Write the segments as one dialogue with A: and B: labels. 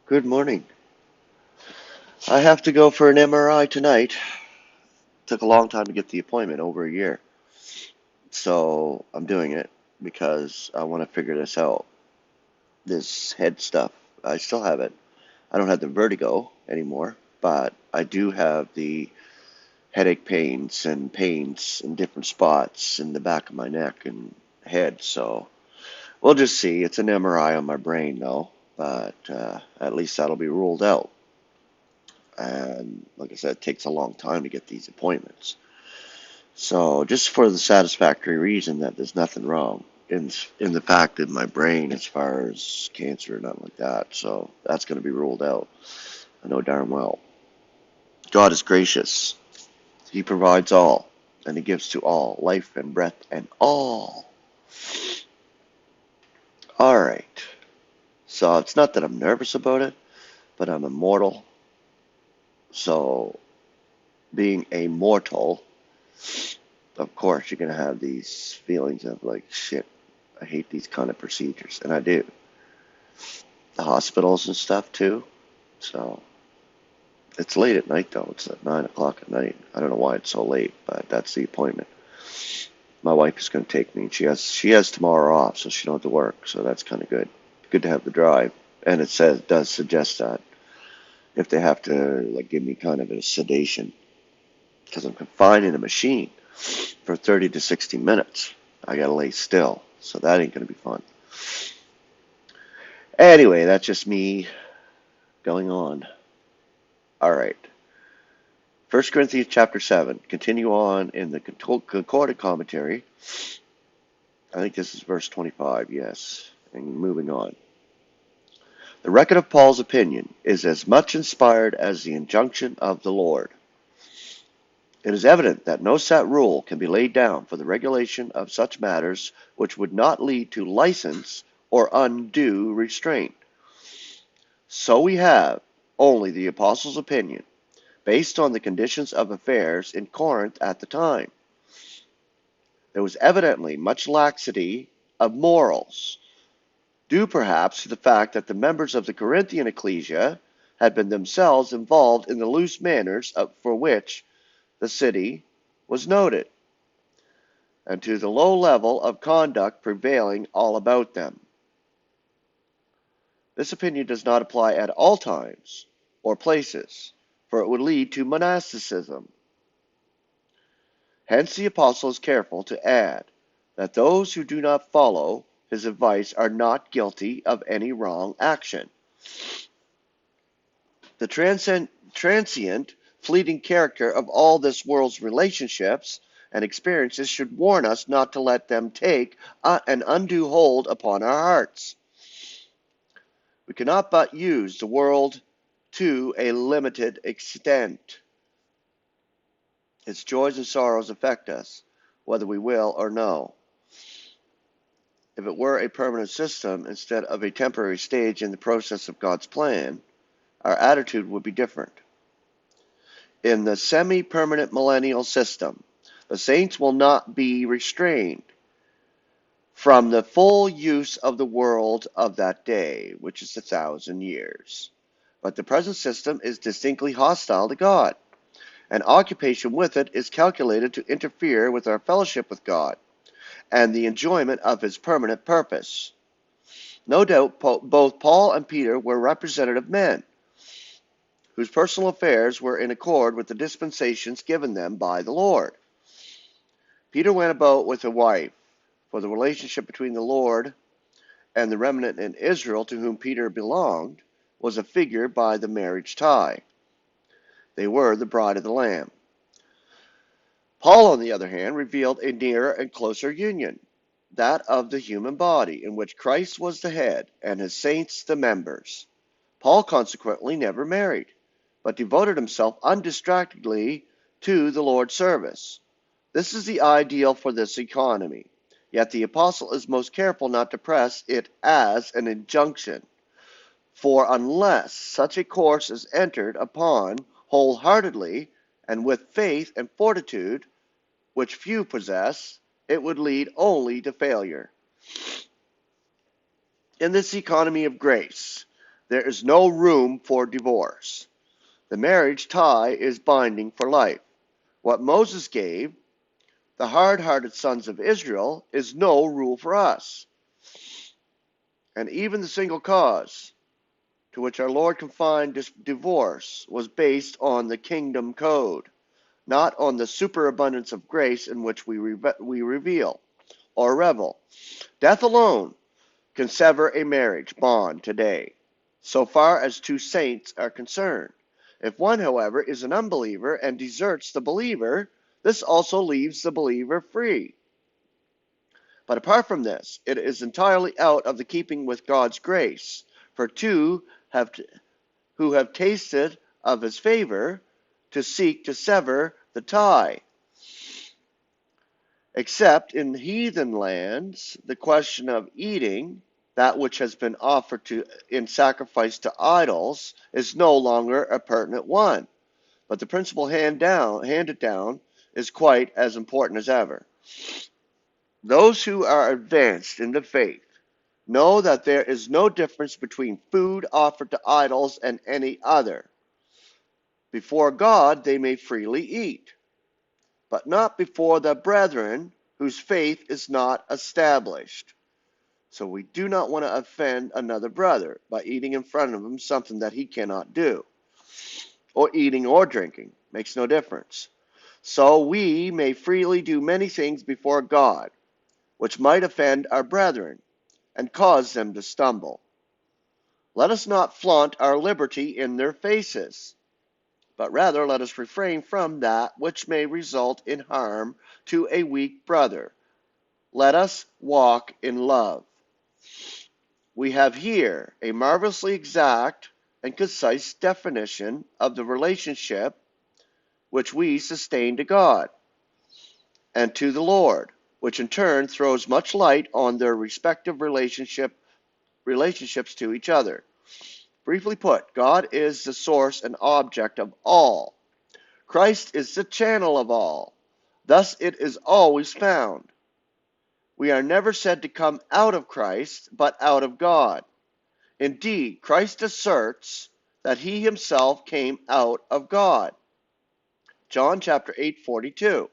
A: Good morning. I have to go for an MRI tonight. Took a long time to get the appointment, over a year. So I'm doing it because I want to figure this out. This head stuff, I still have it. I don't have the vertigo anymore, but I do have the headache pains in different spots in the back of my neck and head. So we'll just see. It's an MRI on my brain, though, but at least that'll be ruled out. And like I said, it takes a long time to get these appointments. So just for the satisfactory reason that there's nothing wrong in the fact in my brain as far as cancer or nothing like that. So that's going to be ruled out. I know darn well. God is gracious. He provides all, and He gives to all life and breath and all. All right. So it's not that I'm nervous about it, but I'm immortal. So being a mortal, of course, you're going to have these feelings of like, shit, I hate these kind of procedures. And I do. The hospitals and stuff, too. So it's late at night, though. It's at 9 o'clock at night. I don't know why it's so late, but that's the appointment. My wife is going to take me. She has tomorrow off, so she don't have to work. So that's kind of good. Good to have the drive. And does suggest that if they have to like give me kind of a sedation because I'm confined in a machine for 30 to 60 minutes. I got to lay still. So that ain't going to be fun. Anyway, that's just me going on. All right. 1 Corinthians chapter 7. Continue on in the Concordant commentary. I think this is verse 25, yes. And moving on. The record of Paul's opinion is as much inspired as the injunction of the Lord. It is evident that no set rule can be laid down for the regulation of such matters which would not lead to license or undue restraint. So we have only the apostles' opinion, based on the conditions of affairs in Corinth at the time. There was evidently much laxity of morals, due perhaps to the fact that the members of the Corinthian ecclesia had been themselves involved in the loose manners for which the city was noted, and to the low level of conduct prevailing all about them. This opinion does not apply at all times or places, for it would lead to monasticism. Hence the apostle is careful to add that those who do not follow his advice are not guilty of any wrong action. The transient, fleeting character of all this world's relationships and experiences should warn us not to let them take an undue hold upon our hearts. We cannot but use the world to a limited extent. Its joys and sorrows affect us, whether we will or no. If it were a permanent system instead of a temporary stage in the process of God's plan, our attitude would be different. In the semi-permanent millennial system, the saints will not be restrained from the full use of the world of that day, which is 1,000 years. But the present system is distinctly hostile to God, and occupation with it is calculated to interfere with our fellowship with God and the enjoyment of His permanent purpose. No doubt both Paul and Peter were representative men whose personal affairs were in accord with the dispensations given them by the Lord. Peter went about with a wife, for the relationship between the Lord and the remnant in Israel to whom Peter belonged was a figure by the marriage tie. They were the bride of the Lamb. Paul, on the other hand, revealed a nearer and closer union, that of the human body, in which Christ was the head and his saints the members. Paul consequently never married, but devoted himself undistractedly to the Lord's service. This is the ideal for this economy, yet the apostle is most careful not to press it as an injunction. For unless such a course is entered upon wholeheartedly and with faith and fortitude, which few possess, it would lead only to failure. In this economy of grace, There is no room for divorce. The marriage tie is binding for life. What Moses gave the hard-hearted sons of Israel is no rule for us. And even the single cause to which our Lord confined divorce was based on the kingdom code, not on the superabundance of grace in which we reveal or revel. Death alone can sever a marriage bond today, so far as two saints are concerned. If one, however, is an unbeliever and deserts the believer, this also leaves the believer free. But apart from this, it is entirely out of the keeping with God's grace for two who have tasted of his favor to seek to sever the tie. Except in heathen lands, the question of eating that which has been offered in sacrifice to idols is no longer a pertinent one. But the principle handed down is quite as important as ever. Those who are advanced in the faith know that there is no difference between food offered to idols and any other. Before God they may freely eat, but not before the brethren whose faith is not established. So we do not want to offend another brother by eating in front of him something that he cannot do, or eating or drinking. Makes no difference. So we may freely do many things before God, which might offend our brethren and cause them to stumble. Let us not flaunt our liberty in their faces, but rather let us refrain from that which may result in harm to a weak brother. Let us walk in love. We have here a marvelously exact and concise definition of the relationship which we sustain to God and to the Lord, which in turn throws much light on their respective relationships to each other. Briefly put, God is the source and object of all. Christ is the channel of all. Thus it is always found. We are never said to come out of Christ, but out of God. Indeed, Christ asserts that he himself came out of God. John chapter 8:42.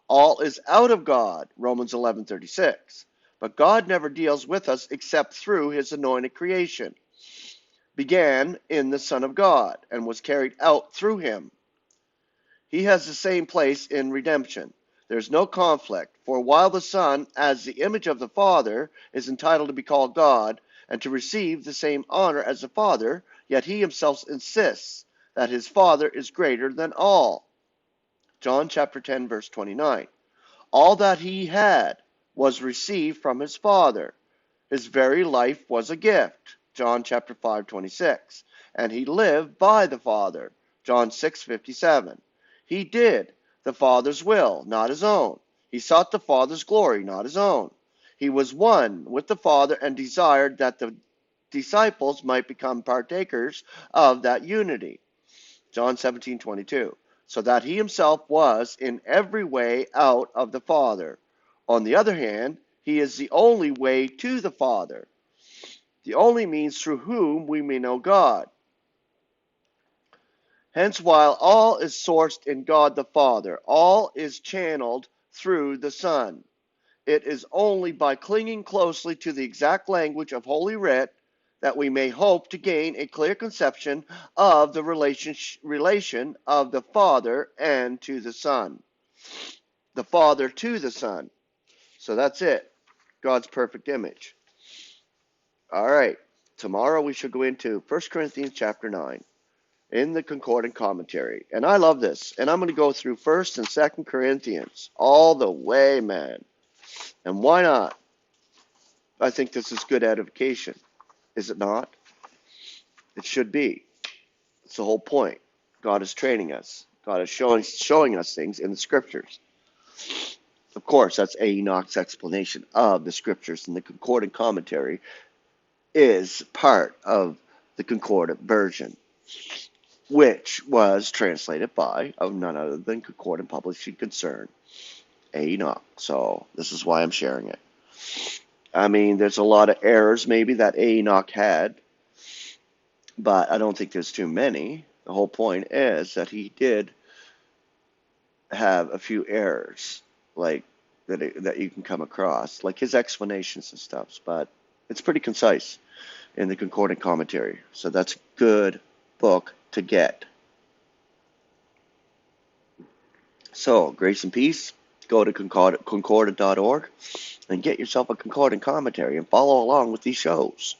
A: All is out of God. Romans 11:36. But God never deals with us except through his anointed creation. Began in the Son of God and was carried out through him. He has the same place in redemption. There is no conflict, for while the Son, as the image of the Father, is entitled to be called God and to receive the same honor as the Father, yet he himself insists that his Father is greater than all. John chapter 10, verse 29. All that he had was received from his Father. His very life was a gift. John chapter 5:26. And he lived by the Father. John 6:57. He did the Father's will, not his own. He sought the Father's glory, not his own. He was one with the Father and desired that the disciples might become partakers of that unity. John 17:22. So that he himself was in every way out of the Father. On the other hand, he is the only way to the Father, the only means through whom we may know God. Hence, while all is sourced in God the Father, all is channeled through the Son. It is only by clinging closely to the exact language of Holy Writ that we may hope to gain a clear conception of the relation of the Father and to the Son. The Father to the Son. So that's it. God's perfect image. All right. Tomorrow we shall go into 1 Corinthians chapter 9 in the Concordant Commentary. And I love this. And I'm going to go through 1st and 2nd Corinthians all the way, man. And why not? I think this is good edification. Is it not? It should be. It's the whole point. God is training us. God is showing us things in the Scriptures. Of course, that's A. Enoch's explanation of the Scriptures, and the Concordant Commentary is part of the Concordant version, which was translated by none other than Concordant Publishing Concern, A. Enoch. So this is why I'm sharing it. I mean, there's a lot of errors maybe that A. Enoch had, but I don't think there's too many. The whole point is that he did have a few errors, like that you can come across, like his explanations and stuff. But it's pretty concise in the concordant commentary, so that's a good book to get. So, grace and peace. Go to concordant.org and get yourself a concordant commentary and follow along with these shows.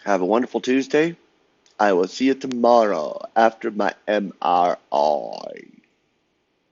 A: Have a wonderful Tuesday. I will see you tomorrow after my MRI.